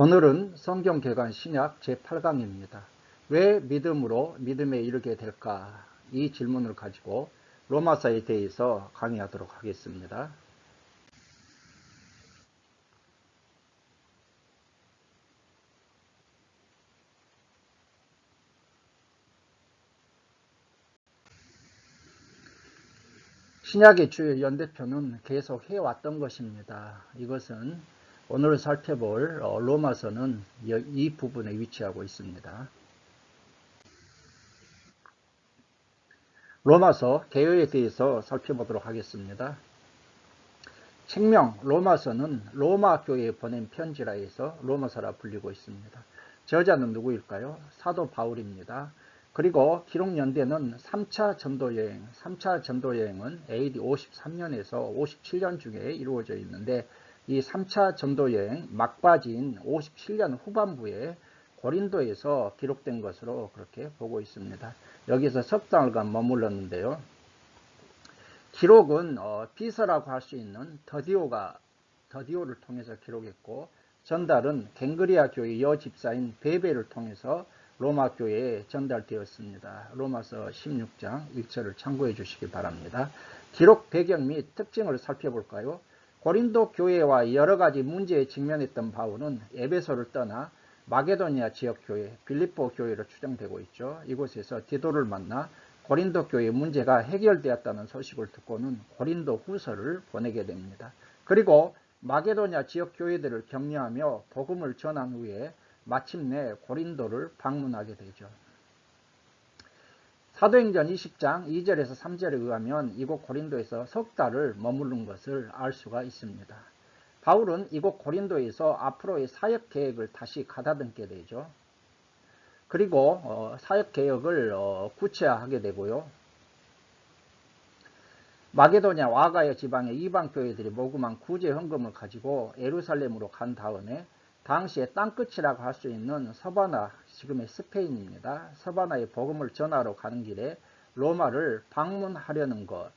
오늘은 성경개관 신약 제8강입니다. 왜 믿음으로 믿음에 이르게 될까? 이 질문을 가지고 로마서에 대해서 강의하도록 하겠습니다. 신약의 주요 연대표는 계속 해왔던 것입니다. 이것은 오늘 살펴볼 로마서는 이 부분에 위치하고 있습니다. 로마서 개요에 대해서 살펴보도록 하겠습니다. 책명 로마서는 로마 교회에 보낸 편지라 해서 로마서라 불리고 있습니다. 저자는 누구일까요? 사도 바울입니다. 그리고 기록 연대는 3차 전도 여행, 3차 전도 여행은 AD 53년에서 57년 중에 이루어져 있는데 이 3차 전도 여행 막바지인 57년 후반부에 고린도에서 기록된 것으로 그렇게 보고 있습니다. 여기서 석 달간 머물렀는데요. 기록은 비서라고 할 수 있는 더디오를 통해서 기록했고, 전달은 갱그리아 교회 여집사인 베베를 통해서 로마 교회에 전달되었습니다. 로마서 16장 1절을 참고해 주시기 바랍니다. 기록 배경 및 특징을 살펴볼까요? 고린도 교회와 여러 가지 문제에 직면했던 바울은 에베소를 떠나 마게도니아 지역 교회, 빌립보 교회로 추정되고 있죠. 이곳에서 디도를 만나 고린도 교회의 문제가 해결되었다는 소식을 듣고는 고린도 후서를 보내게 됩니다. 그리고 마게도냐 지역 교회들을 격려하며 복음을 전한 후에 마침내 고린도를 방문하게 되죠. 사도행전 20장 2절에서 3절에 의하면 이곳 고린도에서 석 달을 머무른 것을 알 수가 있습니다. 바울은 이곳 고린도에서 앞으로의 사역 계획을 다시 가다듬게 되죠. 그리고 사역 개혁을 구체화하게 되고요. 마게도냐 와가야 지방의 이방 교회들이 모금한 구제 헌금을 가지고 예루살렘으로 간 다음에 당시의 땅끝이라고 할 수 있는 서바나, 지금의 스페인입니다. 서바나의 복음을 전하러 가는 길에 로마를 방문하려는 것.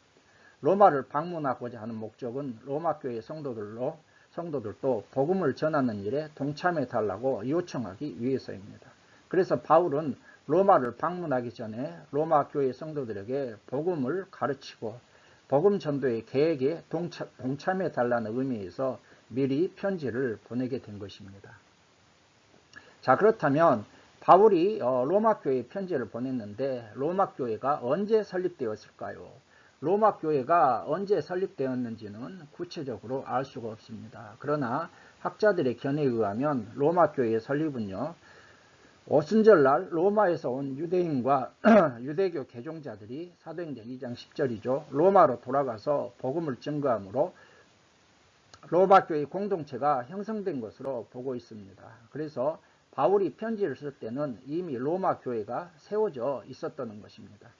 로마를 방문하고자 하는 목적은 로마 교회 성도들도 복음을 전하는 일에 동참해 달라고 요청하기 위해서입니다. 그래서 바울은 로마를 방문하기 전에 로마 교회 성도들에게 복음을 가르치고 복음 전도의 계획에 동참해 달라는 의미에서 미리 편지를 보내게 된 것입니다. 자, 그렇다면 바울이 로마 교회에 편지를 보냈는데 로마 교회가 언제 설립되었을까요? 로마 교회가 언제 설립되었는지는 구체적으로 알 수가 없습니다. 그러나 학자들의 견해에 의하면 로마 교회의 설립은요, 오순절날 로마에서 온 유대인과 유대교 개종자들이 사도행전 2장 10절이죠. 로마로 돌아가서 복음을 증거함으로 로마 교회 공동체가 형성된 것으로 보고 있습니다. 그래서 바울이 편지를 쓸 때는 이미 로마 교회가 세워져 있었다는 것입니다.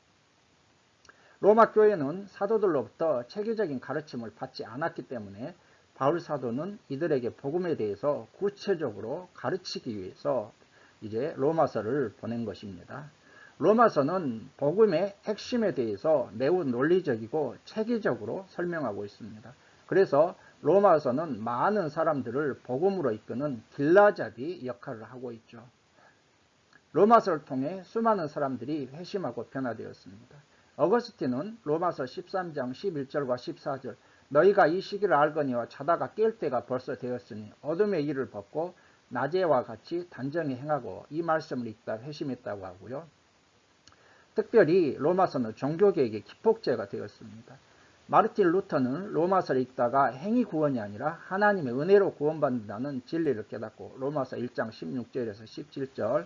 로마 교회는 사도들로부터 체계적인 가르침을 받지 않았기 때문에 바울 사도는 이들에게 복음에 대해서 구체적으로 가르치기 위해서 이제 로마서를 보낸 것입니다. 로마서는 복음의 핵심에 대해서 매우 논리적이고 체계적으로 설명하고 있습니다. 그래서 로마서는 많은 사람들을 복음으로 이끄는 길라잡이 역할을 하고 있죠. 로마서를 통해 수많은 사람들이 회심하고 변화되었습니다. 어거스틴은 로마서 13장 11절과 14절 너희가 이 시기를 알거니와 자다가 깰 때가 벌써 되었으니 어둠의 일을 벗고 낮에와 같이 단정히 행하고 이 말씀을 읽다 회심했다고 하고요. 특별히 로마서는 종교개혁의 기폭제가 되었습니다. 마르틴 루터는 로마서를 읽다가 행위 구원이 아니라 하나님의 은혜로 구원받는다는 진리를 깨닫고 로마서 1장 16절에서 17절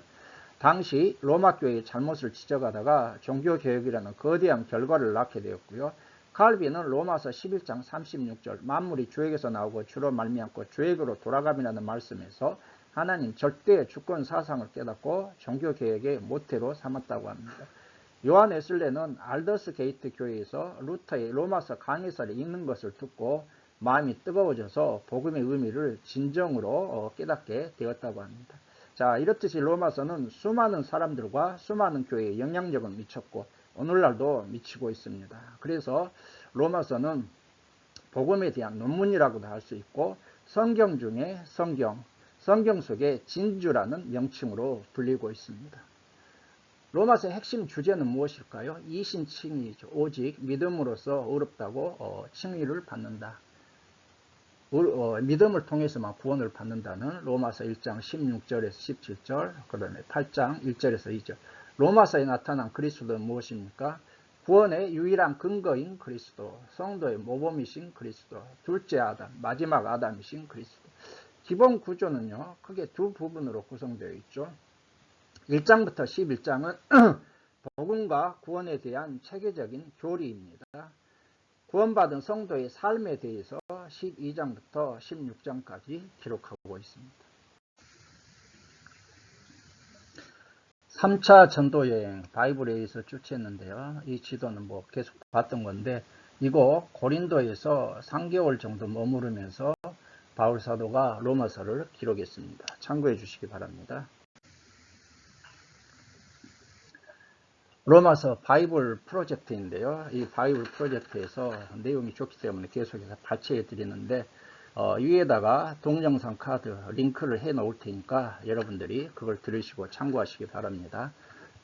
당시 로마 교회의 잘못을 지적하다가 종교개혁이라는 거대한 결과를 낳게 되었고요. 칼빈은 로마서 11장 36절 만물이 죄에서 나오고 주로 말미암고 죄에게로 돌아감이라는 말씀에서 하나님 절대 주권 사상을 깨닫고 종교개혁의 모태로 삼았다고 합니다. 요한 웨슬레는 알더스 게이트 교회에서 루터의 로마서 강해서를 읽는 것을 듣고 마음이 뜨거워져서 복음의 의미를 진정으로 깨닫게 되었다고 합니다. 자, 이렇듯이 로마서는 수많은 사람들과 수많은 교회에 영향력을 미쳤고 오늘날도 미치고 있습니다. 그래서 로마서는 복음에 대한 논문이라고도 할 수 있고 성경 중에 성경, 성경 속의 진주라는 명칭으로 불리고 있습니다. 로마서의 핵심 주제는 무엇일까요? 이신칭의죠. 오직 믿음으로써 의롭다고 칭의를 받는다. 믿음을 통해서만 구원을 받는다는 로마서 1장 16절에서 17절, 그 다음에 8장 1절에서 2절. 로마서에 나타난 그리스도는 무엇입니까? 구원의 유일한 근거인 그리스도, 성도의 모범이신 그리스도, 둘째 아담, 마지막 아담이신 그리스도. 기본 구조는요, 크게 두 부분으로 구성되어 있죠. 1장부터 11장은 복음과 구원에 대한 체계적인 교리입니다. 구원받은 성도의 삶에 대해서 12장부터 16장까지 기록하고 있습니다. 3차 전도여행 바이블에 의해서 주최했는데요. 이 지도는 계속 봤던 건데, 이거 고린도에서 3개월 정도 머무르면서 바울 사도가 로마서를 기록했습니다. 참고해 주시기 바랍니다. 로마서 바이블 프로젝트인데요. 이 바이블 프로젝트에서 내용이 좋기 때문에 계속해서 발췌해 드리는데, 위에다가 동영상 카드 링크를 해 놓을 테니까 여러분들이 그걸 들으시고 참고하시기 바랍니다.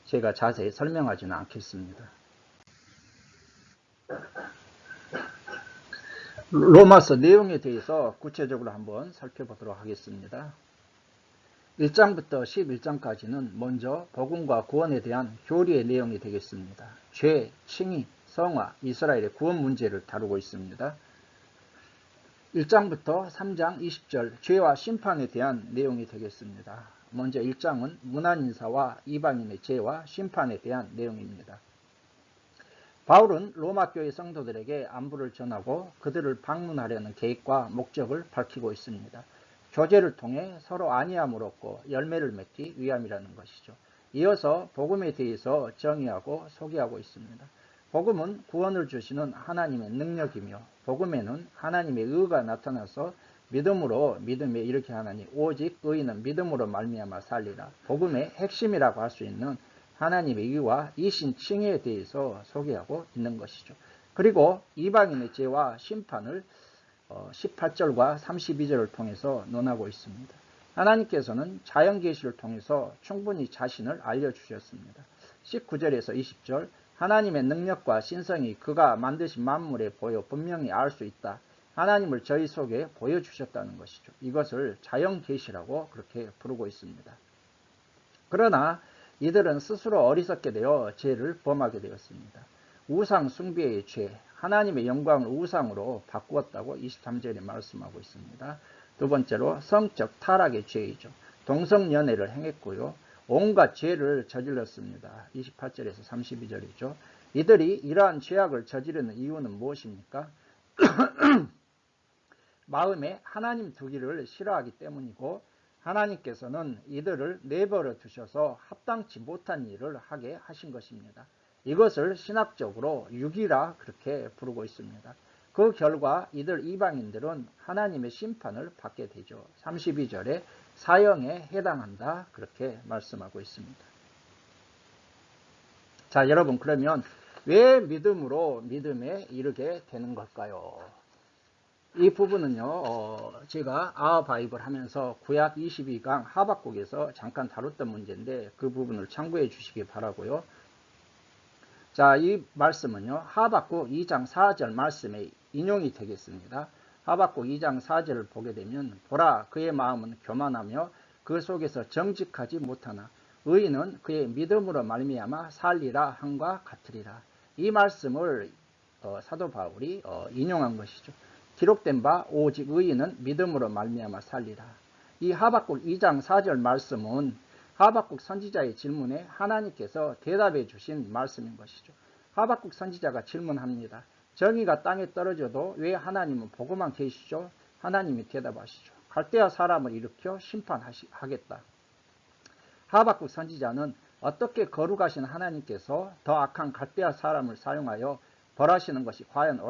제가 자세히 설명하지는 않겠습니다. 로마서 내용에 대해서 구체적으로 한번 살펴보도록 하겠습니다. 1장부터 11장까지는 먼저 복음과 구원에 대한 교리의 내용이 되겠습니다. 죄, 칭의, 성화, 이스라엘의 구원 문제를 다루고 있습니다. 1장부터 3장 20절 죄와 심판에 대한 내용이 되겠습니다. 먼저 1장은 문안인사와 이방인의 죄와 심판에 대한 내용입니다. 바울은 로마 교회 성도들에게 안부를 전하고 그들을 방문하려는 계획과 목적을 밝히고 있습니다. 교제를 통해 서로 안위함을 얻고 열매를 맺기 위함이라는 것이죠. 이어서 복음에 대해서 정의하고 소개하고 있습니다. 복음은 구원을 주시는 하나님의 능력이며 복음에는 하나님의 의가 나타나서 믿음으로 믿음에 이렇게 하나니 오직 의인은 믿음으로 말미암아 살리라. 복음의 핵심이라고 할 수 있는 하나님의 의와 이신칭의에 대해서 소개하고 있는 것이죠. 그리고 이방인의 죄와 심판을 18절과 32절을 통해서 논하고 있습니다. 하나님께서는 자연계시를 통해서 충분히 자신을 알려주셨습니다. 19절에서 20절 하나님의 능력과 신성이 그가 만드신 만물에 보여 분명히 알 수 있다. 하나님을 저희 속에 보여주셨다는 것이죠. 이것을 자연계시라고 그렇게 부르고 있습니다. 그러나 이들은 스스로 어리석게 되어 죄를 범하게 되었습니다. 우상 숭배의 죄, 하나님의 영광을 우상으로 바꾸었다고 23절에 말씀하고 있습니다. 두 번째로 성적 타락의 죄이죠. 동성연애를 행했고요. 온갖 죄를 저질렀습니다. 28절에서 32절이죠. 이들이 이러한 죄악을 저지르는 이유는 무엇입니까? 마음에 하나님 두기를 싫어하기 때문이고 하나님께서는 이들을 내버려 두셔서 합당치 못한 일을 하게 하신 것입니다. 이것을 신학적으로 유기라 그렇게 부르고 있습니다. 그 결과 이들 이방인들은 하나님의 심판을 받게 되죠. 32절에 사형에 해당한다 그렇게 말씀하고 있습니다. 자, 여러분 그러면 왜 믿음으로 믿음에 이르게 되는 걸까요? 이 부분은요, 제가 아바이블 하면서 구약 22강 하박국에서 잠깐 다뤘던 문제인데 그 부분을 참고해 주시기 바라고요. 자, 이 말씀은요, 하박국 2장 4절 말씀에 인용이 되겠습니다. 하박국 2장 4절을 보게 되면 보라 그의 마음은 교만하며 그 속에서 정직하지 못하나 의인은 그의 믿음으로 말미암아 살리라 함과 같으리라. 이 말씀을 사도 바울이 인용한 것이죠. 기록된 바 오직 의인은 믿음으로 말미암아 살리라. 이 하박국 2장 4절 말씀은 하박국 선지자의 질문에 하나님께서 대답해 주신 말씀인 것이죠. 하박국 선지자가 질문합니다. 정의가 땅에 떨어져도 왜 하나님은 보고만 계시죠? 하나님이 대답하시죠. 갈대아 사람을 일으켜 심판하겠다. 하박국 선지자는 어떻게 거룩하신 하나님께서 더 악한 갈대아 사람을 사용하여 벌하시는 것이 과연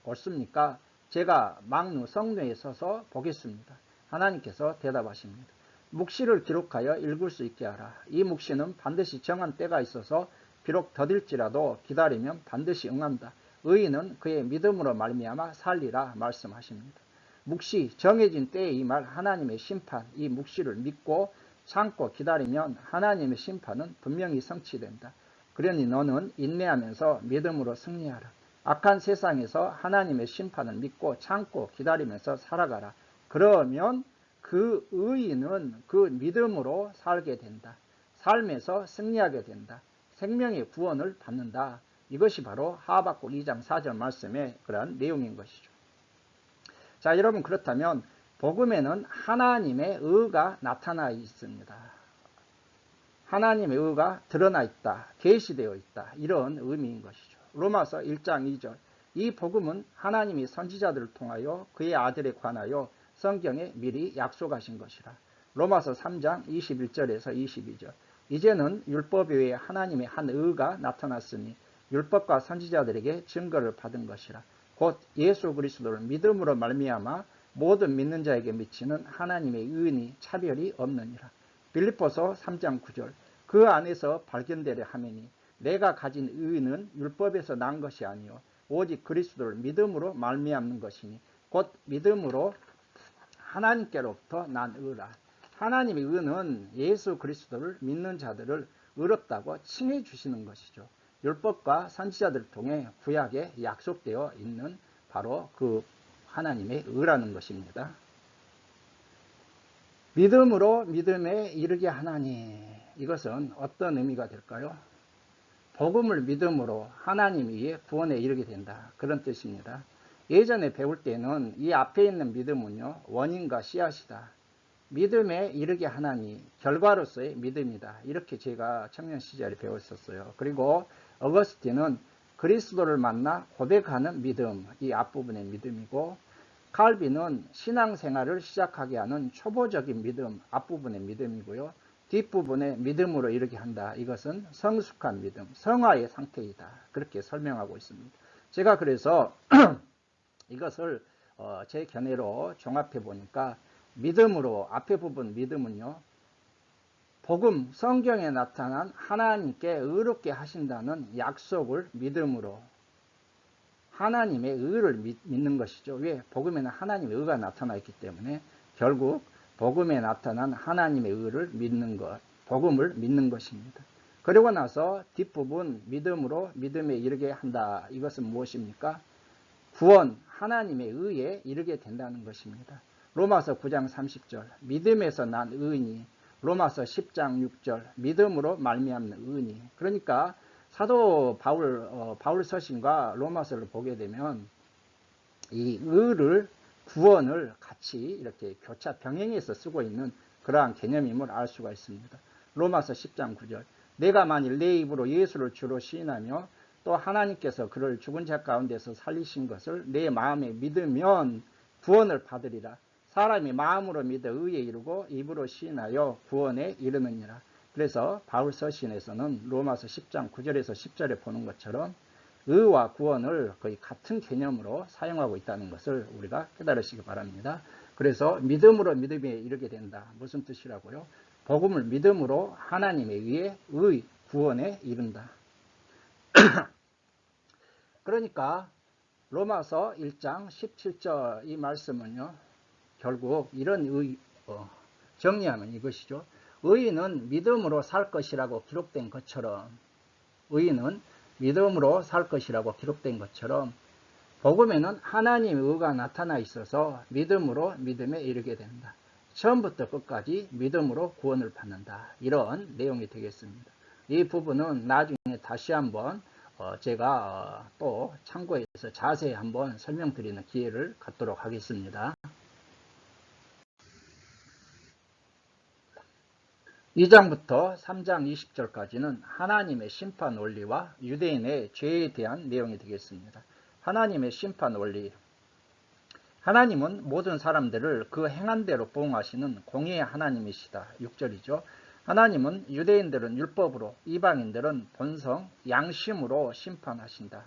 옳습니까? 제가 망루 성내에 서서 보겠습니다. 하나님께서 대답하십니다. 묵시를 기록하여 읽을 수 있게 하라. 이 묵시는 반드시 정한 때가 있어서 비록 더딜지라도 기다리면 반드시 응한다. 의인은 그의 믿음으로 말미암아 살리라 말씀하십니다. 묵시, 정해진 때에 임할 하나님의 심판, 이 묵시를 믿고 참고 기다리면 하나님의 심판은 분명히 성취된다. 그러니 너는 인내하면서 믿음으로 승리하라. 악한 세상에서 하나님의 심판을 믿고 참고 기다리면서 살아가라. 그러면 그 의인은 그 믿음으로 살게 된다. 삶에서 승리하게 된다. 생명의 구원을 받는다. 이것이 바로 하박국 2장 4절 말씀의 그러한 내용인 것이죠. 자, 여러분, 그렇다면 복음에는 하나님의 의가 나타나 있습니다. 하나님의 의가 드러나 있다, 계시되어 있다, 이런 의미인 것이죠. 로마서 1장 2절, 이 복음은 하나님이 선지자들을 통하여 그의 아들에 관하여 성경에 미리 약속하신 것이라. 로마서 3장 21절에서 22절, 이제는 율법 외에 하나님의 한 의가 나타났으니 율법과 선지자들에게 증거를 받은 것이라. 곧 예수 그리스도를 믿음으로 말미암아 모든 믿는 자에게 미치는 하나님의 의인이 차별이 없느니라. 빌립보서 3장 9절, 그 안에서 발견되려 하매니 내가 가진 의는 율법에서 난 것이 아니요 오직 그리스도를 믿음으로 말미암는 것이니 곧 믿음으로 하나님께로부터 난 의라. 하나님의 의는 예수 그리스도를 믿는 자들을 의롭다고 칭해 주시는 것이죠. 율법과 선지자들을 통해 구약에 약속되어 있는 바로 그 하나님의 의라는 것입니다. 믿음으로 믿음에 이르게 하나니, 이것은 어떤 의미가 될까요? 복음을 믿음으로 하나님 위에 구원에 이르게 된다, 그런 뜻입니다. 예전에 배울 때는 이 앞에 있는 믿음은요, 원인과 씨앗이다. 믿음에 이르게 하나니 결과로서의 믿음이다, 이렇게 제가 청년 시절에 배웠었어요. 그리고 어거스틴은 그리스도를 만나 고백하는 믿음, 이 앞부분의 믿음이고, 칼빈은 신앙생활을 시작하게 하는 초보적인 믿음, 앞부분의 믿음이고요. 뒷부분에 믿음으로 이르게 한다, 이것은 성숙한 믿음, 성화의 상태이다, 그렇게 설명하고 있습니다. 제가 그래서 이것을 제 견해로 종합해 보니까 믿음으로, 앞에 부분 믿음은요, 복음, 성경에 나타난 하나님께 의롭게 하신다는 약속을 믿음으로, 하나님의 의를 믿는 것이죠. 왜? 복음에는 하나님의 의가 나타나 있기 때문에 결국 복음에 나타난 하나님의 의를 믿는 것, 복음을 믿는 것입니다. 그리고 나서 뒷부분 믿음으로 믿음에 이르게 한다, 이것은 무엇입니까? 구원, 하나님의 의에 이르게 된다는 것입니다. 로마서 9장 30절, 믿음에서 난 의인이, 로마서 10장 6절, 믿음으로 말미암는 의인이. 그러니까 사도 바울 서신과 로마서를 보게 되면 이 의를, 구원을 같이 이렇게 교차 병행해서 쓰고 있는 그러한 개념임을 알 수가 있습니다. 로마서 10장 9절, 내가 만일 내 입으로 예수를 주로 시인하며 또 하나님께서 그를 죽은 자 가운데서 살리신 것을 내 마음에 믿으면 구원을 받으리라. 사람이 마음으로 믿어 의에 이르고 입으로 시인하여 구원에 이르느니라. 그래서 바울 서신에서는 로마서 10장 9절에서 10절에 보는 것처럼 의와 구원을 거의 같은 개념으로 사용하고 있다는 것을 우리가 깨달으시기 바랍니다. 그래서 믿음으로 믿음에 이르게 된다, 무슨 뜻이라고요? 복음을 믿음으로 하나님에 의해 의, 구원에 이른다. 그러니까 로마서 1장 17절 이 말씀은요, 결국 이런 정리하면 이것이죠. 의인은 믿음으로 살 것이라고 기록된 것처럼, 의인은 믿음으로 살 것이라고 기록된 것처럼 복음에는 하나님의 의가 나타나 있어서 믿음으로 믿음에 이르게 된다. 처음부터 끝까지 믿음으로 구원을 받는다, 이런 내용이 되겠습니다. 이 부분은 나중에 다시 한번 제가 또 참고해서 자세히 한번 설명드리는 기회를 갖도록 하겠습니다. 2장부터 3장 20절까지는 하나님의 심판 원리와 유대인의 죄에 대한 내용이 되겠습니다. 하나님의 심판 원리. 하나님은 모든 사람들을 그 행한 대로 보응하시는 공의의 하나님이시다. 6절이죠. 하나님은 유대인들은 율법으로, 이방인들은 본성, 양심으로 심판하신다.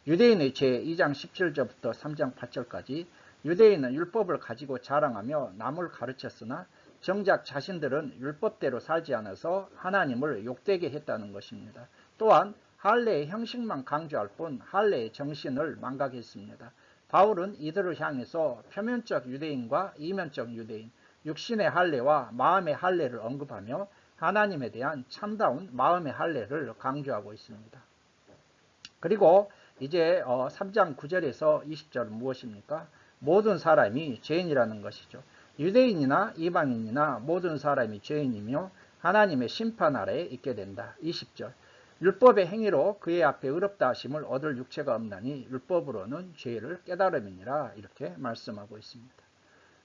유대인의 죄 2장 17절부터 3장 8절까지, 유대인은 율법을 가지고 자랑하며 남을 가르쳤으나 정작 자신들은 율법대로 살지 않아서 하나님을 욕되게 했다는 것입니다. 또한 할례의 형식만 강조할 뿐 할례의 정신을 망각했습니다. 바울은 이들을 향해서 표면적 유대인과 이면적 유대인, 육신의 할례와 마음의 할례를 언급하며 하나님에 대한 참다운 마음의 할례를 강조하고 있습니다. 그리고 이제 3장 9절에서 20절은 무엇입니까? 모든 사람이 죄인이라는 것이죠. 유대인이나 이방인이나 모든 사람이 죄인이며 하나님의 심판 아래에 있게 된다. 20절. 율법의 행위로 그의 앞에 의롭다 하심을 얻을 육체가 없나니 율법으로는 죄를 깨달음이니라. 이렇게 말씀하고 있습니다.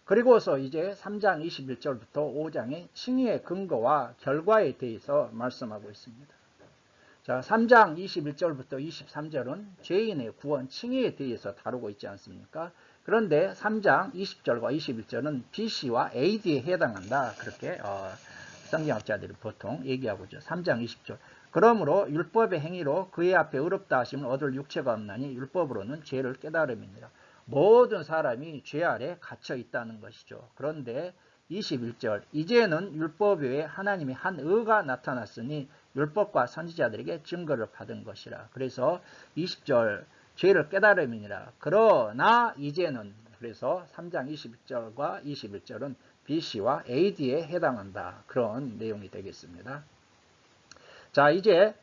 그리고서 이제 3장 21절부터 5장의 칭의의 근거와 결과에 대해서 말씀하고 있습니다. 자, 3장 21절부터 23절은 죄인의 구원, 칭의에 대해서 다루고 있지 않습니까? 그런데 3장 20절과 21절은 BC와 AD에 해당한다. 그렇게 성경학자들이 보통 얘기하고 있죠. 3장 20절. 그러므로 율법의 행위로 그의 앞에 의롭다 하심을 얻을 육체가 없나니 율법으로는 죄를 깨달음이니라. 모든 사람이 죄 아래 갇혀 있다는 것이죠. 그런데 21절. 이제는 율법 외에 하나님의 한 의가 나타났으니 율법과 선지자들에게 증거를 받은 것이라. 그래서 20절 죄를 깨달음이니라. 그러나 이제는, 그래서 3장 20절과 21절은 BC와 AD에 해당한다. 그런 내용이 되겠습니다. 자, 이제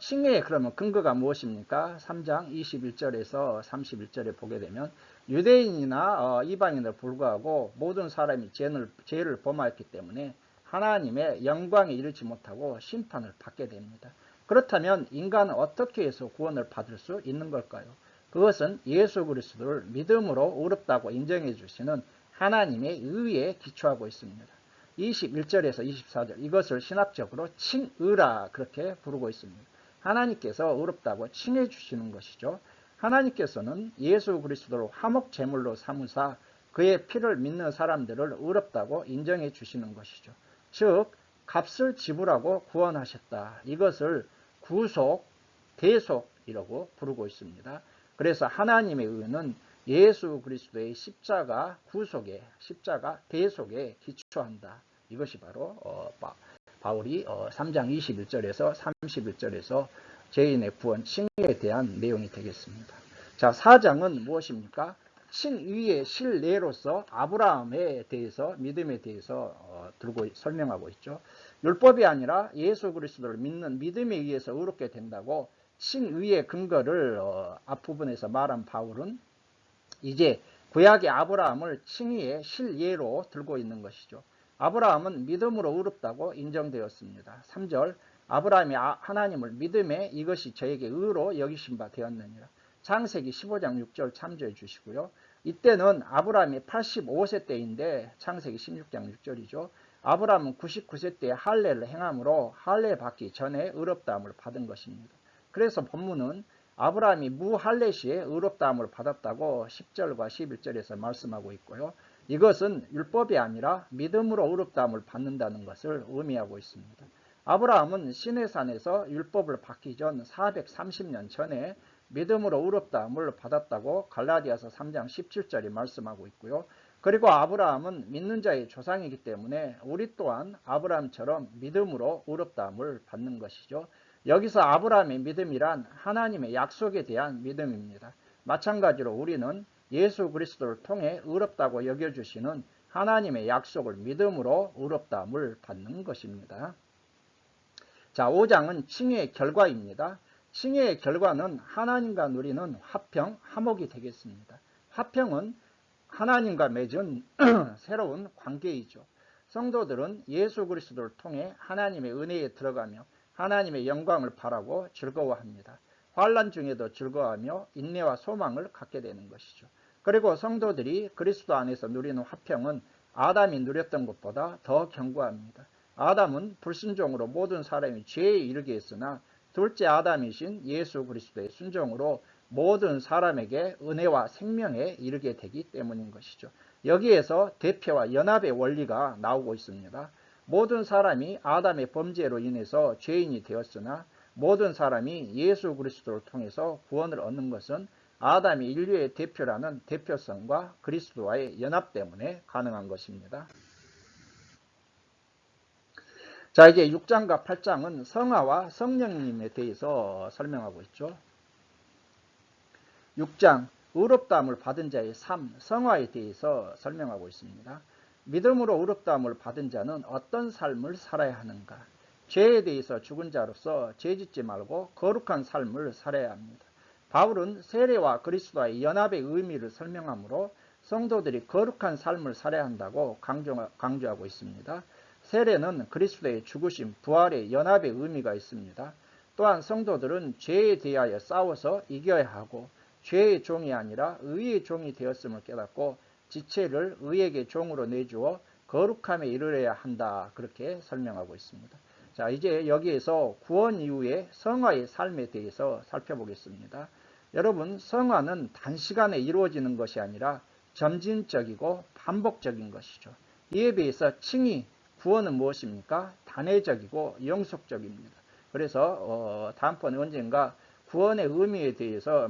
칭의의 그러면 근거가 무엇입니까? 3장 21절에서 31절에 보게 되면 유대인이나 이방인을 불구하고 모든 사람이 죄를 범하였기 때문에 하나님의 영광에 이르지 못하고 심판을 받게 됩니다. 그렇다면 인간은 어떻게 해서 구원을 받을 수 있는 걸까요? 그것은 예수 그리스도를 믿음으로 의롭다고 인정해 주시는 하나님의 의에 기초하고 있습니다. 21절에서 24절 이것을 신학적으로 칭의라 그렇게 부르고 있습니다. 하나님께서 의롭다고 칭해 주시는 것이죠. 하나님께서는 예수 그리스도를 화목 제물로 삼으사 그의 피를 믿는 사람들을 의롭다고 인정해 주시는 것이죠. 즉 값을 지불하고 구원하셨다. 이것을 구속, 대속이라고 부르고 있습니다. 그래서 하나님의 의는 예수 그리스도의 십자가 구속에, 십자가 대속에 기초한다. 이것이 바로 바울이 3장 21절에서 31절에서 죄인의 구원, 칭의에 대한 내용이 되겠습니다. 자, 4장은 무엇입니까? 칭의의 실례로서 아브라함에 대해서, 믿음에 대해서 들고 설명하고 있죠. 율법이 아니라 예수 그리스도를 믿는 믿음에 의해서 의롭게 된다고 칭의의 근거를 앞부분에서 말한 바울은 이제 구약의 아브라함을 칭의의 실예로 들고 있는 것이죠. 아브라함은 믿음으로 의롭다고 인정되었습니다. 3절 아브라함이 하나님을 믿음에 이것이 저에게 의로 여기신 바 되었느니라. 창세기 15장 6절 참조해 주시고요. 이때는 아브라함이 85세 때인데 창세기 16장 6절이죠. 아브라함은 99세 때에 할례를 행함으로 할례 받기 전에 의롭다함을 받은 것입니다. 그래서 본문은 아브라함이 무할례 시에 의롭다함을 받았다고 10절과 11절에서 말씀하고 있고요. 이것은 율법이 아니라 믿음으로 의롭다함을 받는다는 것을 의미하고 있습니다. 아브라함은 시내산에서 율법을 받기 전 430년 전에 믿음으로 의롭다함을 받았다고 갈라디아서 3장 17절이 말씀하고 있고요. 그리고 아브라함은 믿는 자의 조상이기 때문에 우리 또한 아브라함처럼 믿음으로 의롭다함을 받는 것이죠. 여기서 아브라함의 믿음이란 하나님의 약속에 대한 믿음입니다. 마찬가지로 우리는 예수 그리스도를 통해 의롭다고 여겨주시는 하나님의 약속을 믿음으로 의롭다함을 받는 것입니다. 자, 5장은 칭의의 결과입니다. 칭의의 결과는 하나님과 누리는 화평, 화목이 되겠습니다. 화평은 하나님과 맺은 새로운 관계이죠. 성도들은 예수 그리스도를 통해 하나님의 은혜에 들어가며 하나님의 영광을 바라고 즐거워합니다. 환난 중에도 즐거워하며 인내와 소망을 갖게 되는 것이죠. 그리고 성도들이 그리스도 안에서 누리는 화평은 아담이 누렸던 것보다 더 견고합니다. 아담은 불순종으로 모든 사람이 죄에 이르게 했으나 둘째 아담이신 예수 그리스도의 순종으로 모든 사람에게 은혜와 생명에 이르게 되기 때문인 것이죠. 여기에서 대표와 연합의 원리가 나오고 있습니다. 모든 사람이 아담의 범죄로 인해서 죄인이 되었으나 모든 사람이 예수 그리스도를 통해서 구원을 얻는 것은 아담이 인류의 대표라는 대표성과 그리스도와의 연합 때문에 가능한 것입니다. 자, 이제 6장과 8장은 성화와 성령님에 대해서 설명하고 있죠. 6장 의롭다함을 받은 자의 삶, 성화에 대해서 설명하고 있습니다. 믿음으로 의롭다함을 받은 자는 어떤 삶을 살아야 하는가? 죄에 대해서 죽은 자로서 죄짓지 말고 거룩한 삶을 살아야 합니다. 바울은 세례와 그리스도와의 연합의 의미를 설명하므로 성도들이 거룩한 삶을 살아야 한다고 강조하고 있습니다. 세례는 그리스도의 죽으심, 부활의 연합의 의미가 있습니다. 또한 성도들은 죄에 대하여 싸워서 이겨야 하고 죄의 종이 아니라 의의 종이 되었음을 깨닫고 지체를 의에게 종으로 내주어 거룩함에 이르러야 한다. 그렇게 설명하고 있습니다. 자, 이제 여기에서 구원 이후의 성화의 삶에 대해서 살펴보겠습니다. 여러분, 성화는 단시간에 이루어지는 것이 아니라 점진적이고 반복적인 것이죠. 이에 비해서 칭의, 구원은 무엇입니까? 단회적이고 영속적입니다. 그래서 다음번에 언젠가 구원의 의미에 대해서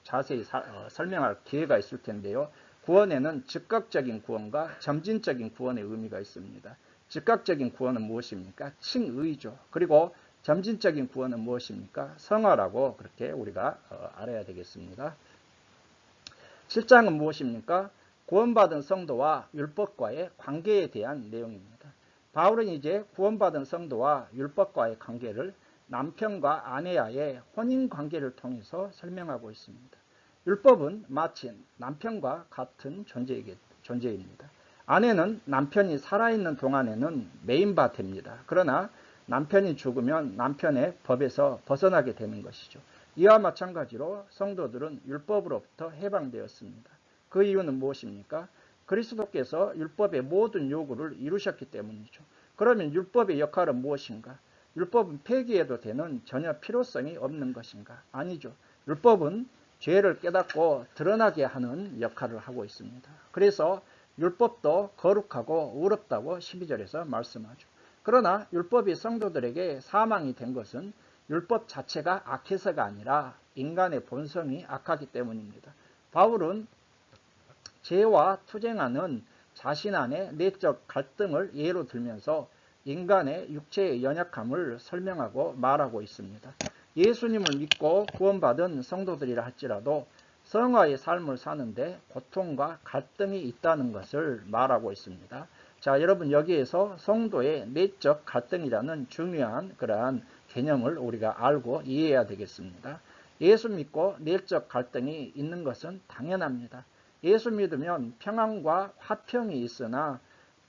자세히 설명할 기회가 있을 텐데요. 구원에는 즉각적인 구원과 점진적인 구원의 의미가 있습니다. 즉각적인 구원은 무엇입니까? 칭의죠. 그리고 점진적인 구원은 무엇입니까? 성화라고 그렇게 우리가 알아야 되겠습니다. 7장은 무엇입니까? 구원받은 성도와 율법과의 관계에 대한 내용입니다. 바울은 이제 구원받은 성도와 율법과의 관계를 남편과 아내와의 혼인관계를 통해서 설명하고 있습니다. 율법은 마치 남편과 같은 존재입니다. 아내는 남편이 살아있는 동안에는 메인바 됩니다. 그러나 남편이 죽으면 남편의 법에서 벗어나게 되는 것이죠. 이와 마찬가지로 성도들은 율법으로부터 해방되었습니다. 그 이유는 무엇입니까? 그리스도께서 율법의 모든 요구를 이루셨기 때문이죠. 그러면 율법의 역할은 무엇인가? 율법은 폐기해도 되는 전혀 필요성이 없는 것인가? 아니죠. 율법은 죄를 깨닫고 드러나게 하는 역할을 하고 있습니다. 그래서 율법도 거룩하고 의롭다고 12절에서 말씀하죠. 그러나 율법이 성도들에게 사망이 된 것은 율법 자체가 악해서가 아니라 인간의 본성이 악하기 때문입니다. 바울은 죄와 투쟁하는 자신 안의 내적 갈등을 예로 들면서 인간의 육체의 연약함을 설명하고 말하고 있습니다. 예수님을 믿고 구원받은 성도들이라 할지라도 성화의 삶을 사는데 고통과 갈등이 있다는 것을 말하고 있습니다. 자, 여러분 여기에서 성도의 내적 갈등이라는 중요한 그러한 개념을 우리가 알고 이해해야 되겠습니다. 예수 믿고 내적 갈등이 있는 것은 당연합니다. 예수 믿으면 평안과 화평이 있으나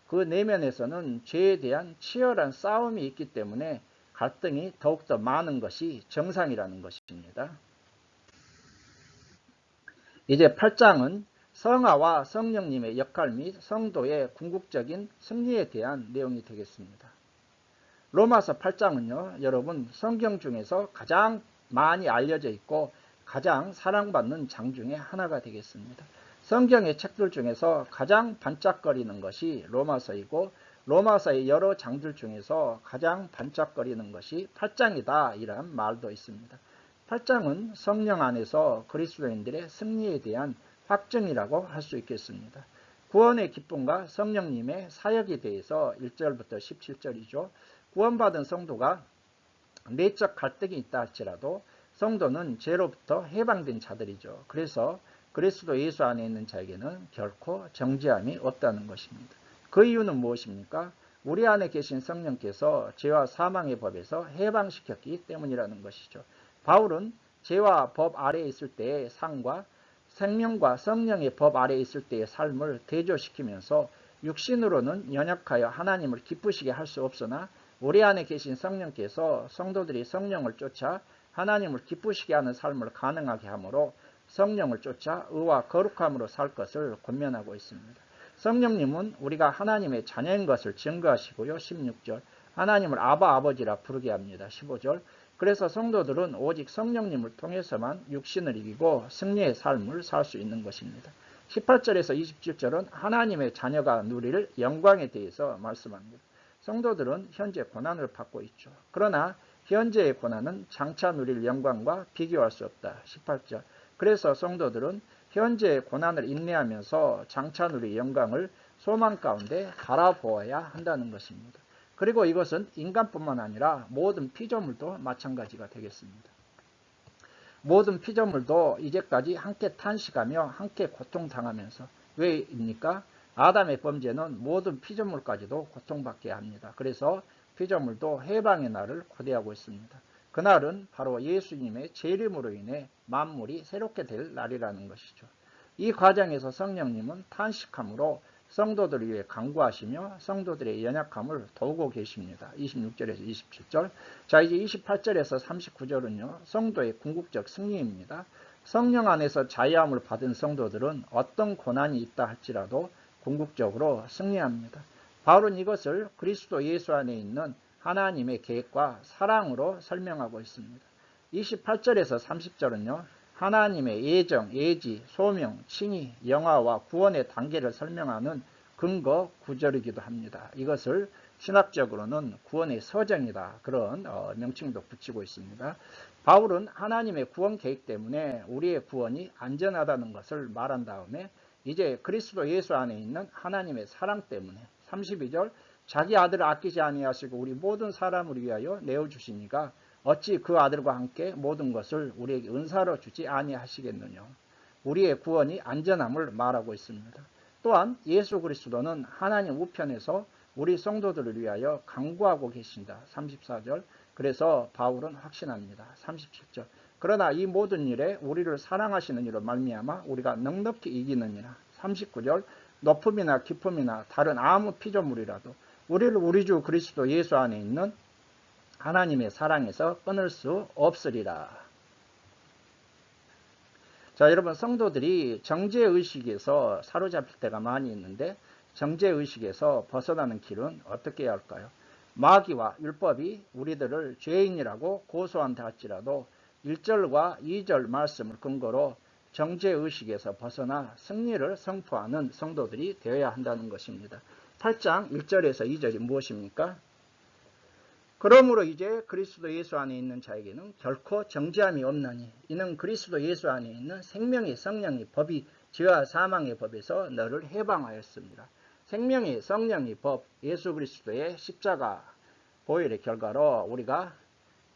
그 내면에서는 죄에 대한 치열한 싸움이 있기 때문에 갈등이 더욱더 많은 것이 정상이라는 것입니다. 이제 8장은 성화와 성령님의 역할 및 성도의 궁극적인 승리에 대한 내용이 되겠습니다. 로마서 8장은요, 여러분 성경 중에서 가장 많이 알려져 있고 가장 사랑받는 장 중에 하나가 되겠습니다. 성경의 책들 중에서 가장 반짝거리는 것이 로마서이고 로마서의 여러 장들 중에서 가장 반짝거리는 것이 8장이다 이런 말도 있습니다. 8장은 성령 안에서 그리스도인들의 승리에 대한 확증이라고 할 수 있겠습니다. 구원의 기쁨과 성령님의 사역에 대해서 1절부터 17절이죠. 구원받은 성도가 내적 갈등이 있다 할지라도 성도는 죄로부터 해방된 자들이죠. 그래서 그리스도 예수 안에 있는 자에게는 결코 정죄함이 없다는 것입니다. 그 이유는 무엇입니까? 우리 안에 계신 성령께서 죄와 사망의 법에서 해방시켰기 때문이라는 것이죠. 바울은 죄와 법 아래에 있을 때의 삶과 생명과 성령의 법 아래에 있을 때의 삶을 대조시키면서 육신으로는 연약하여 하나님을 기쁘시게 할 수 없으나 우리 안에 계신 성령께서 성도들이 성령을 쫓아 하나님을 기쁘시게 하는 삶을 가능하게 하므로 성령을 쫓아 의와 거룩함으로 살 것을 권면하고 있습니다. 성령님은 우리가 하나님의 자녀인 것을 증거하시고요. 16절 하나님을 아바 아버지라 부르게 합니다. 15절 그래서 성도들은 오직 성령님을 통해서만 육신을 이기고 승리의 삶을 살 수 있는 것입니다. 18절에서 27절은 하나님의 자녀가 누릴 영광에 대해서 말씀합니다. 성도들은 현재 고난을 받고 있죠. 그러나 현재의 고난은 장차 누릴 영광과 비교할 수 없다. 18절 그래서 성도들은 현재의 고난을 인내하면서 장차 누릴 영광을 소망 가운데 바라보아야 한다는 것입니다. 그리고 이것은 인간뿐만 아니라 모든 피조물도 마찬가지가 되겠습니다. 모든 피조물도 이제까지 함께 탄식하며 함께 고통당하면서, 왜입니까? 아담의 범죄는 모든 피조물까지도 고통받게 합니다. 그래서 피조물도 해방의 날을 고대하고 있습니다. 그날은 바로 예수님의 재림으로 인해 만물이 새롭게 될 날이라는 것이죠. 이 과정에서 성령님은 탄식함으로 성도들을 위해 간구하시며 성도들의 연약함을 도우고 계십니다. 26절에서 27절. 자, 이제 28절에서 39절은요. 성도의 궁극적 승리입니다. 성령 안에서 자유함을 받은 성도들은 어떤 고난이 있다 할지라도 궁극적으로 승리합니다. 바울은 이것을 그리스도 예수 안에 있는 하나님의 계획과 사랑으로 설명하고 있습니다. 28절에서 30절은요. 하나님의 예정, 예지, 소명, 칭의, 영화와 구원의 단계를 설명하는 근거 구절이기도 합니다. 이것을 신학적으로는 구원의 서정이다, 그런 명칭도 붙이고 있습니다. 바울은 하나님의 구원 계획 때문에 우리의 구원이 안전하다는 것을 말한 다음에 이제 그리스도 예수 안에 있는 하나님의 사랑 때문에 32절, 자기 아들을 아끼지 아니하시고 우리 모든 사람을 위하여 내어주시니가 어찌 그 아들과 함께 모든 것을 우리에게 은사로 주지 아니하시겠느냐. 우리의 구원이 안전함을 말하고 있습니다. 또한 예수 그리스도는 하나님 우편에서 우리 성도들을 위하여 간구하고 계신다. 34절. 그래서 바울은 확신합니다. 37절. 그러나 이 모든 일에 우리를 사랑하시는 이로 말미암아 우리가 넉넉히 이기느니라. 39절. 높음이나 깊음이나 다른 아무 피조물이라도 우리를 우리 주 그리스도 예수 안에 있는 하나님의 사랑에서 끊을 수 없으리라. 자, 여러분, 성도들이 정죄의식에서 사로잡힐 때가 많이 있는데 정죄의식에서 벗어나는 길은 어떻게 해야 할까요? 마귀와 율법이 우리들을 죄인이라고 고소한다 할지라도 1절과 2절 말씀을 근거로 정죄의식에서 벗어나 승리를 선포하는 성도들이 되어야 한다는 것입니다. 8장 1절에서 2절이 무엇입니까? 그러므로 이제 그리스도 예수 안에 있는 자에게는 결코 정죄함이 없나니 이는 그리스도 예수 안에 있는 생명의 성령의 법이 죄와 사망의 법에서 너를 해방하였습니다. 생명의 성령의 법, 예수 그리스도의 십자가 보혈의 결과로 우리가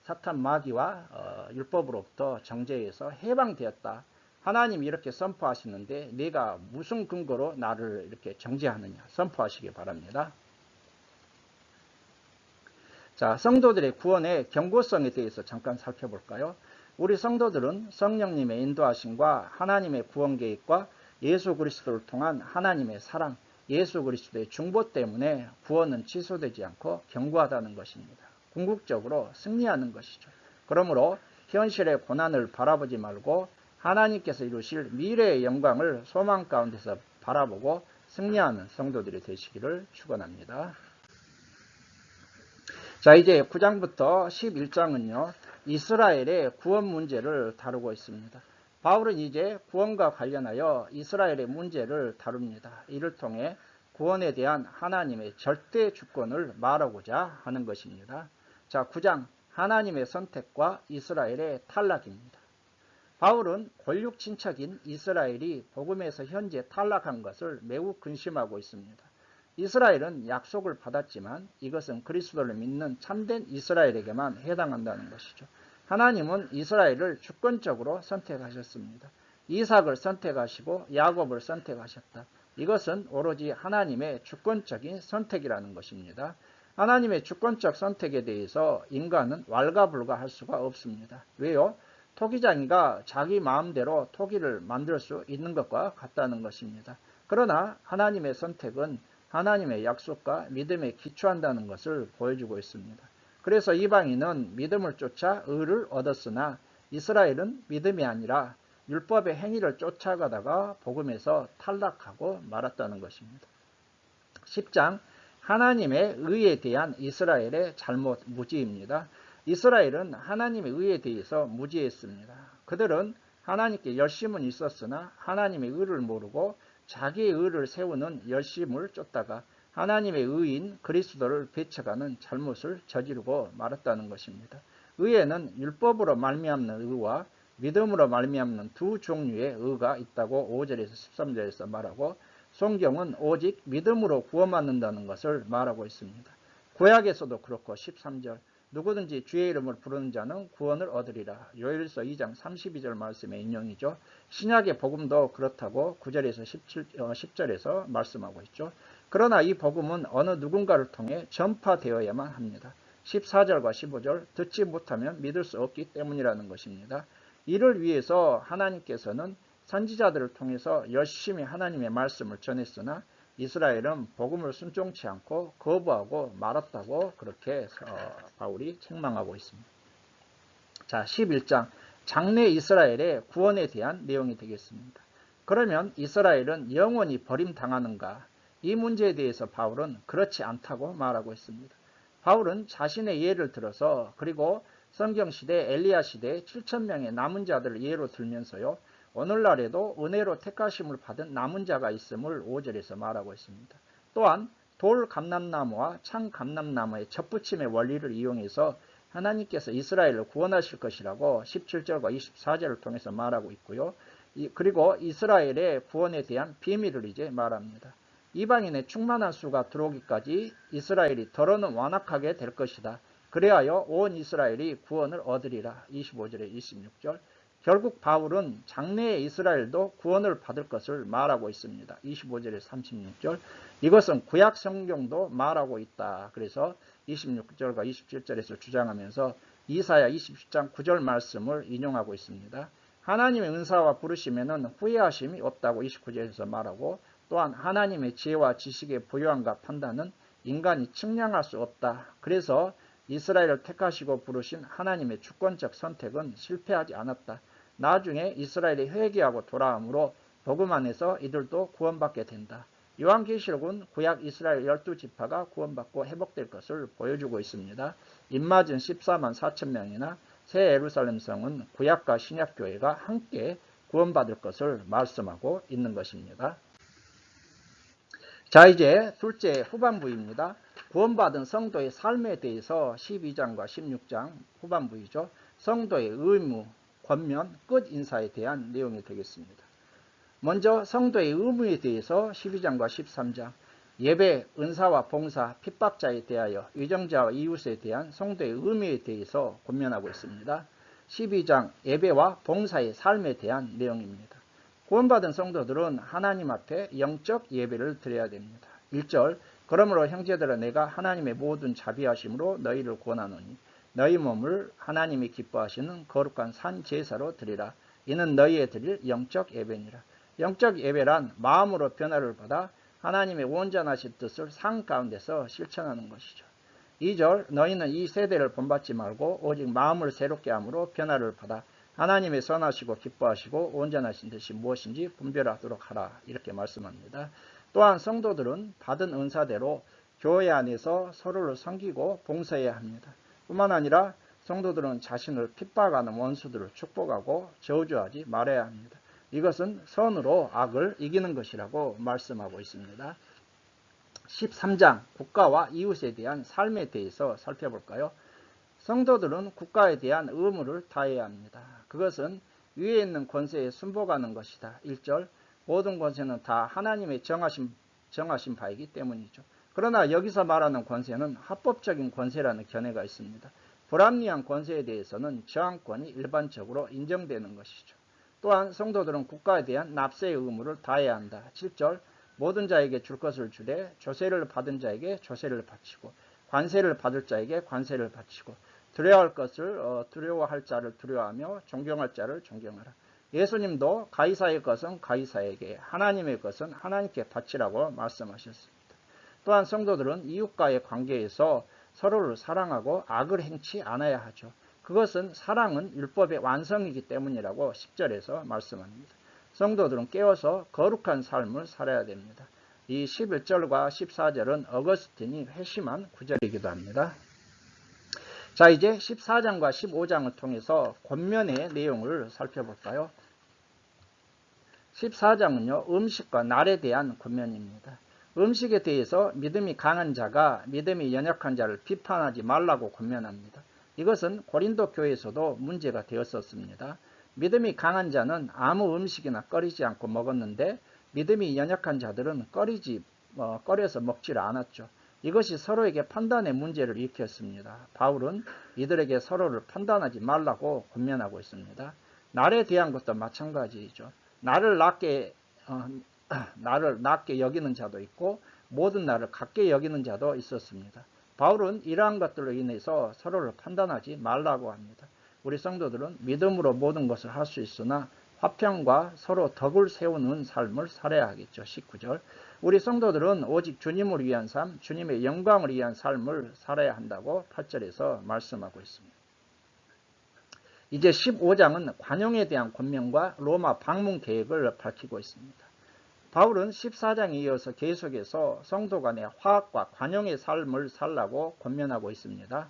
사탄 마귀와 율법으로부터 정죄에서 해방되었다. 하나님이 이렇게 선포하시는데 네가 무슨 근거로 나를 이렇게 정죄하느냐 선포하시기 바랍니다. 자, 성도들의 구원의 경고성에 대해서 잠깐 살펴볼까요? 우리 성도들은 성령님의 인도하심과 하나님의 구원 계획과 예수 그리스도를 통한 하나님의 사랑, 예수 그리스도의 중보 때문에 구원은 취소되지 않고 견고하다는 것입니다. 궁극적으로 승리하는 것이죠. 그러므로 현실의 고난을 바라보지 말고 하나님께서 이루실 미래의 영광을 소망 가운데서 바라보고 승리하는 성도들이 되시기를 축원합니다. 자, 이제 9장부터 11장은요. 이스라엘의 구원 문제를 다루고 있습니다. 바울은 이제 구원과 관련하여 이스라엘의 문제를 다룹니다. 이를 통해 구원에 대한 하나님의 절대 주권을 말하고자 하는 것입니다. 자, 9장 하나님의 선택과 이스라엘의 탈락입니다. 바울은 권력 친척인 이스라엘이 복음에서 현재 탈락한 것을 매우 근심하고 있습니다. 이스라엘은 약속을 받았지만 이것은 그리스도를 믿는 참된 이스라엘에게만 해당한다는 것이죠. 하나님은 이스라엘을 주권적으로 선택하셨습니다. 이삭을 선택하시고 야곱을 선택하셨다. 이것은 오로지 하나님의 주권적인 선택이라는 것입니다. 하나님의 주권적 선택에 대해서 인간은 왈가불가할 수가 없습니다. 왜요? 토기장이가 자기 마음대로 토기를 만들 수 있는 것과 같다는 것입니다. 그러나 하나님의 선택은 하나님의 약속과 믿음에 기초한다는 것을 보여주고 있습니다. 그래서 이방인은 믿음을 쫓아 의를 얻었으나 이스라엘은 믿음이 아니라 율법의 행위를 쫓아가다가 복음에서 탈락하고 말았다는 것입니다. 10장 하나님의 의에 대한 이스라엘의 잘못 무지입니다. 이스라엘은 하나님의 의에 대해서 무지했습니다. 그들은 하나님께 열심은 있었으나 하나님의 의를 모르고 자기의 의를 세우는 열심을 쫓다가 하나님의 의인 그리스도를 배척하는 잘못을 저지르고 말았다는 것입니다. 의에는 율법으로 말미암는 의와 믿음으로 말미암는 두 종류의 의가 있다고 5절에서 13절에서 말하고 성경은 오직 믿음으로 구원받는다는 것을 말하고 있습니다. 구약에서도 그렇고 13절 누구든지 주의 이름을 부르는 자는 구원을 얻으리라. 요엘서 2장 32절 말씀의 인용이죠. 신약의 복음도 그렇다고 9절에서 10절에서 말씀하고 있죠. 그러나 이 복음은 어느 누군가를 통해 전파되어야만 합니다. 14절과 15절 듣지 못하면 믿을 수 없기 때문이라는 것입니다. 이를 위해서 하나님께서는 선지자들을 통해서 열심히 하나님의 말씀을 전했으나 이스라엘은 복음을 순종치 않고 거부하고 말았다고 그렇게 바울이 책망하고 있습니다. 자, 11장 장래 이스라엘의 구원에 대한 내용이 되겠습니다. 그러면 이스라엘은 영원히 버림당하는가? 이 문제에 대해서 바울은 그렇지 않다고 말하고 있습니다. 바울은 자신의 예를 들어서 그리고 성경시대 엘리야 시대의 7,000명의 남은 자들을 예로 들면서요. 오늘날에도 은혜로 택하심을 받은 남은 자가 있음을 5절에서 말하고 있습니다. 또한 돌 감람나무와 창 감람나무의 접붙임의 원리를 이용해서 하나님께서 이스라엘을 구원하실 것이라고 17절과 24절을 통해서 말하고 있고요. 그리고 이스라엘의 구원에 대한 비밀을 이제 말합니다. 이방인의 충만한 수가 들어오기까지 이스라엘이 더러는 완악하게 될 것이다. 그래하여 온 이스라엘이 구원을 얻으리라. 25절에 26절. 결국 바울은 장래의 이스라엘도 구원을 받을 것을 말하고 있습니다. 25절에 36절. 이것은 구약 성경도 말하고 있다. 그래서 26절과 27절에서 주장하면서 이사야 27장 9절 말씀을 인용하고 있습니다. 하나님의 은사와 부르심에는 후회하심이 없다고 29절에서 말하고 또한 하나님의 지혜와 지식의 부요함과 판단은 인간이 측량할 수 없다. 그래서 이스라엘을 택하시고 부르신 하나님의 주권적 선택은 실패하지 않았다. 나중에 이스라엘이 회개하고 돌아오므로 복음 안에서 이들도 구원받게 된다. 요한계시록은 구약 이스라엘 12지파가 구원받고 회복될 것을 보여주고 있습니다. 입맞은 14만 4천 명이나 새 예루살렘 성은 구약과 신약교회가 함께 구원받을 것을 말씀하고 있는 것입니다. 자, 이제 둘째 후반부입니다. 구원받은 성도의 삶에 대해서 12장과 16장 후반부이죠. 성도의 의무, 권면, 끝 인사에 대한 내용이 되겠습니다. 먼저 성도의 의무에 대해서 12장과 13장 예배, 은사와 봉사, 핍박자에 대하여 위정자와 이웃에 대한 성도의 의무에 대해서 권면하고 있습니다. 12장 예배와 봉사의 삶에 대한 내용입니다. 구원받은 성도들은 하나님 앞에 영적 예배를 드려야 됩니다. 1절 그러므로 형제들아 내가 하나님의 모든 자비하심으로 너희를 권하노니 너희 몸을 하나님이 기뻐하시는 거룩한 산 제사로 드리라. 이는 너희의 드릴 영적 예배니라. 영적 예배란 마음으로 변화를 받아 하나님의 온전하신 뜻을 삶 가운데서 실천하는 것이죠. 2절 너희는 이 세대를 본받지 말고 오직 마음을 새롭게 함으로 변화를 받아 하나님의 선하시고 기뻐하시고 온전하신 뜻이 무엇인지 분별하도록 하라. 이렇게 말씀합니다. 또한 성도들은 받은 은사대로 교회 안에서 서로를 섬기고 봉사해야 합니다. 뿐만 아니라 성도들은 자신을 핍박하는 원수들을 축복하고 저주하지 말아야 합니다. 이것은 선으로 악을 이기는 것이라고 말씀하고 있습니다. 13장 국가와 이웃에 대한 삶에 대해서 살펴볼까요? 성도들은 국가에 대한 의무를 다해야 합니다. 그것은 위에 있는 권세에 순복하는 것이다. 1절 모든 권세는 다 하나님의 정하신 바이기 때문이죠. 그러나 여기서 말하는 권세는 합법적인 권세라는 견해가 있습니다. 불합리한 권세에 대해서는 저항권이 일반적으로 인정되는 것이죠. 또한 성도들은 국가에 대한 납세의 의무를 다해야 한다. 7절 모든 자에게 줄 것을 주되 조세를 받은 자에게 조세를 바치고 관세를 받을 자에게 관세를 바치고 두려워할 자를 두려워하며 존경할 자를 존경하라. 예수님도 가이사의 것은 가이사에게 하나님의 것은 하나님께 바치라고 말씀하셨습니다. 또한 성도들은 이웃과의 관계에서 서로를 사랑하고 악을 행치 않아야 하죠. 그것은 사랑은 율법의 완성이기 때문이라고 10절에서 말씀합니다. 성도들은 깨어서 거룩한 삶을 살아야 됩니다. 이 11절과 14절은 어거스틴이 회심한 구절이기도 합니다. 자, 이제 14장과 15장을 통해서 권면의 내용을 살펴볼까요? 14장은요, 음식과 날에 대한 권면입니다. 음식에 대해서 믿음이 강한 자가 믿음이 연약한 자를 비판하지 말라고 권면합니다. 이것은 고린도 교회에서도 문제가 되었었습니다. 믿음이 강한 자는 아무 음식이나 꺼리지 않고 먹었는데 믿음이 연약한 자들은 꺼려서 먹지를 않았죠. 이것이 서로에게 판단의 문제를 일으켰습니다. 바울은 이들에게 서로를 판단하지 말라고 권면하고 있습니다. 날에 대한 것도 마찬가지이죠. 나를 낮게 여기는 자도 있고 모든 날을 같게 여기는 자도 있었습니다. 바울은 이러한 것들로 인해서 서로를 판단하지 말라고 합니다. 우리 성도들은 믿음으로 모든 것을 할 수 있으나 화평과 서로 덕을 세우는 삶을 살아야 하겠죠. 19절. 우리 성도들은 오직 주님을 위한 삶, 주님의 영광을 위한 삶을 살아야 한다고 8절에서 말씀하고 있습니다. 이제 15장은 관용에 대한 권면과 로마 방문 계획을 밝히고 있습니다. 바울은 14장에 이어서 계속해서 성도 간의 화합과 관용의 삶을 살라고 권면하고 있습니다.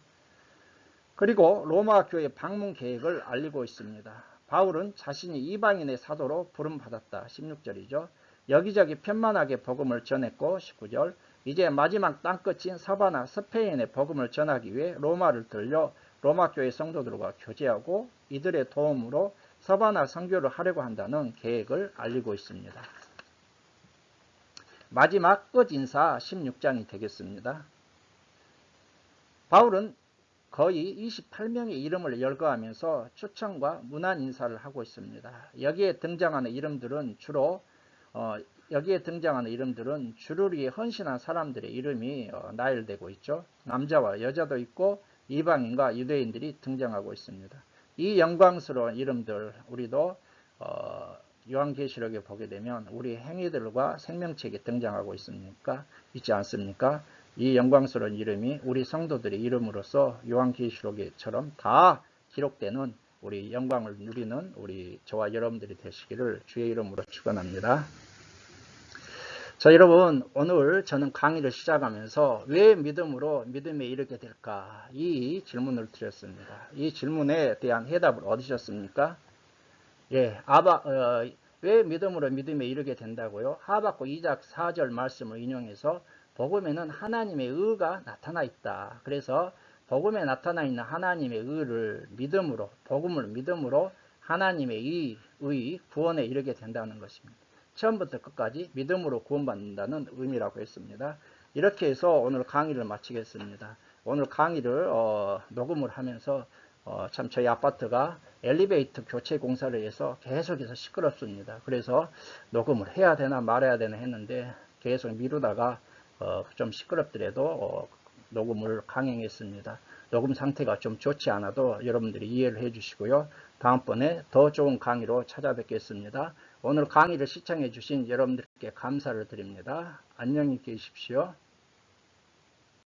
그리고 로마 교회 방문 계획을 알리고 있습니다. 바울은 자신이 이방인의 사도로 부름받았다. 16절이죠. 여기저기 편만하게 복음을 전했고 19절. 이제 마지막 땅끝인 서바나 스페인의 복음을 전하기 위해 로마를 들려 로마 교회 성도들과 교제하고 이들의 도움으로 서바나 선교를 하려고 한다는 계획을 알리고 있습니다. 마지막 끝 인사 16장이 되겠습니다. 바울은 거의 28명의 이름을 열거하면서 초청과 문안 인사를 하고 있습니다. 여기에 등장하는 이름들은 주로 주를 위해 헌신한 사람들의 이름이 나열되고 있죠. 남자와 여자도 있고 이방인과 유대인들이 등장하고 있습니다. 이 영광스러운 이름들 우리도 요한계시록에 보게 되면 우리 행위들과 생명책에 등장하고 있지 않습니까? 이 영광스러운 이름이 우리 성도들의 이름으로서 요한계시록처럼 다 기록되는 우리 영광을 누리는 우리 저와 여러분들이 되시기를 주의 이름으로 축원합니다. 자, 여러분, 오늘 저는 강의를 시작하면서 왜 믿음으로 믿음에 이르게 될까? 이 질문을 드렸습니다. 이 질문에 대한 해답을 얻으셨습니까? 예, 왜 믿음으로 믿음에 이르게 된다고요? 하박국 2장 4절 말씀을 인용해서 복음에는 하나님의 의가 나타나 있다. 그래서 복음에 나타나 있는 하나님의 의를 믿음으로, 복음을 믿음으로 하나님의 의, 구원에 이르게 된다는 것입니다. 처음부터 끝까지 믿음으로 구원받는다는 의미라고 했습니다. 이렇게 해서 오늘 강의를 마치겠습니다. 오늘 강의를 녹음을 하면서 참 저희 아파트가 엘리베이터 교체 공사를 해서 계속해서 시끄럽습니다. 그래서 녹음을 해야 되나 말아야 되나 했는데 계속 미루다가 좀 시끄럽더라도 녹음을 강행했습니다. 녹음 상태가 좀 좋지 않아도 여러분들이 이해를 해 주시고요. 다음번에 더 좋은 강의로 찾아뵙겠습니다. 오늘 강의를 시청해 주신 여러분들께 감사를 드립니다. 안녕히 계십시오.